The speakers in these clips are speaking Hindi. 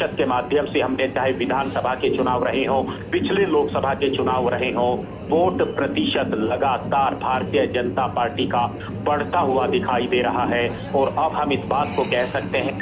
प्रतिशत के माध्यम से हमने, चाहे विधानसभा के चुनाव रहे हों, पिछले लोकसभा के चुनाव रहे हों, वोट प्रतिशत लगातार भारतीय जनता पार्टी का बढ़ता हुआ दिखाई दे रहा है। और अब हम इस बात को कह सकते हैं,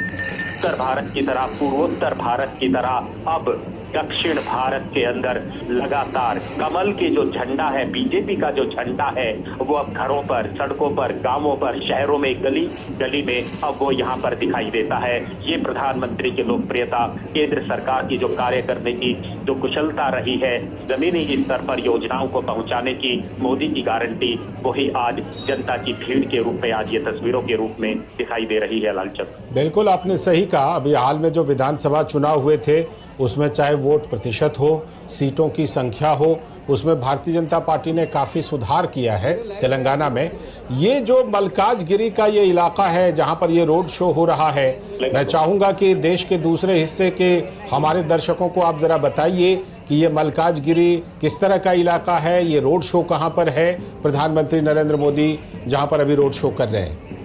उत्तर भारत की तरह, पूर्वोत्तर भारत की तरह अब दक्षिण भारत के अंदर लगातार कमल के जो झंडा है, बीजेपी का जो झंडा है, वो अब घरों पर, सड़कों पर, गांवों पर, शहरों में, गली गली में अब वो यहाँ पर दिखाई देता है। ये प्रधानमंत्री की लोकप्रियता, केंद्र सरकार की जो कार्य करने की जो कुशलता रही है, जमीनी स्तर पर योजनाओं को पहुंचाने की मोदी की गारंटी, वही आज जनता की भीड़ के रूप में, आज ये तस्वीरों के रूप में दिखाई दे रही है। लालचंद, बिल्कुल आपने सही कहा। अभी हाल में जो विधानसभा चुनाव हुए थे, उसमें चाहे वोट प्रतिशत हो, सीटों की संख्या हो, उसमें भारतीय जनता पार्टी ने काफ़ी सुधार किया है। तेलंगाना में ये जो मल्काजगिरी का ये इलाका है जहां पर ये रोड शो हो रहा है, मैं चाहूँगा कि देश के दूसरे हिस्से के हमारे दर्शकों को आप ज़रा बताइए कि ये मल्काजगिरी किस तरह का इलाका है, ये रोड शो कहाँ पर है, प्रधानमंत्री नरेंद्र मोदी जहाँ पर अभी रोड शो कर रहे हैं।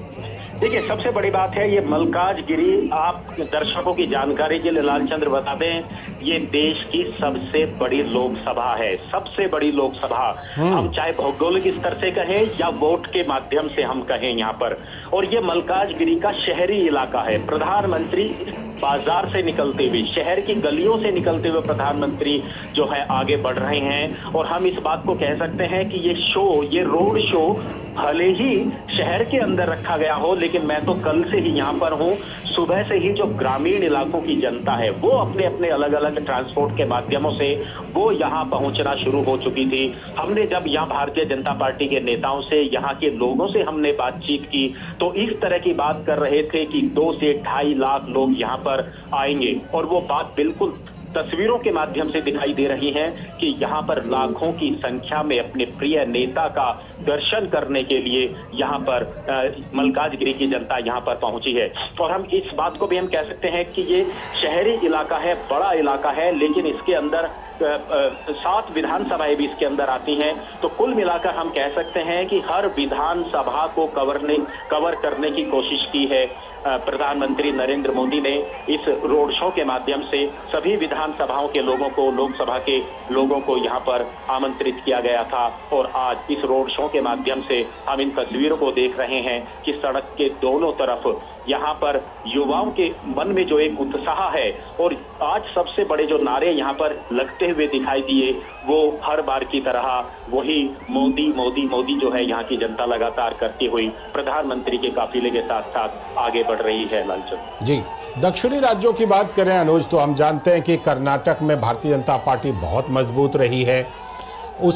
देखिए, सबसे बड़ी बात है ये मल्काजगिरी, आप दर्शकों की जानकारी के लिए लालचंद्र बता दें, ये देश की सबसे बड़ी लोकसभा है, सबसे बड़ी लोकसभा। हम चाहे भौगोलिक स्तर से कहें या वोट के माध्यम से हम कहें यहाँ पर, और ये मल्काजगिरी का शहरी इलाका है। प्रधानमंत्री बाजार से निकलते हुए, शहर की गलियों से निकलते हुए प्रधानमंत्री जो है आगे बढ़ रहे हैं। और हम इस बात को कह सकते हैं कि ये शो, ये रोड शो भले ही शहर के अंदर रखा गया हो, लेकिन मैं तो कल से ही यहाँ पर हूँ। सुबह से ही जो ग्रामीण इलाकों की जनता है, वो अपने अपने अलग अलग ट्रांसपोर्ट के माध्यमों से वो यहाँ पहुँचना शुरू हो चुकी थी। हमने जब यहाँ भारतीय जनता पार्टी के नेताओं से, यहाँ के लोगों से हमने बातचीत की, तो इस तरह की बात कर रहे थे कि 2 से 2.5 लाख लोग यहाँ पर आएंगे। और वो बात बिल्कुल तस्वीरों के माध्यम से दिखाई दे रही है कि यहाँ पर लाखों की संख्या में अपने प्रिय नेता का दर्शन करने के लिए यहाँ पर मल्काजगिरी की जनता यहाँ पर पहुंची है। और हम इस बात को भी हम कह सकते हैं कि ये शहरी इलाका है, बड़ा इलाका है, लेकिन इसके अंदर 7 विधानसभाएं भी इसके अंदर आती हैं। तो कुल मिलाकर हम कह सकते हैं कि हर विधानसभा को कवर करने की कोशिश की है प्रधानमंत्री नरेंद्र मोदी ने। इस रोड शो के माध्यम से सभी विधानसभाओं के लोगों को, लोकसभा के लोगों को यहाँ पर आमंत्रित किया गया था। और आज इस रोड शो के माध्यम से हम इन तस्वीरों को देख रहे हैं कि सड़क के दोनों तरफ यहाँ पर युवाओं के मन में जो एक उत्साह है, और आज सबसे बड़े जो नारे यहाँ पर लगते हुए दिखाई दिए, वो हर बार की तरह वही मोदी मोदी मोदी जो है यहाँ की जनता लगातार करती हुई प्रधानमंत्री के काफिले के साथ साथ आगे बढ़ रही है। लालचंद जी, दक्षिणी राज्यों की बात करें अनुज, तो हम जानते हैं कि कर्नाटक में भारतीय जनता पार्टी बहुत मजबूत रही है। उस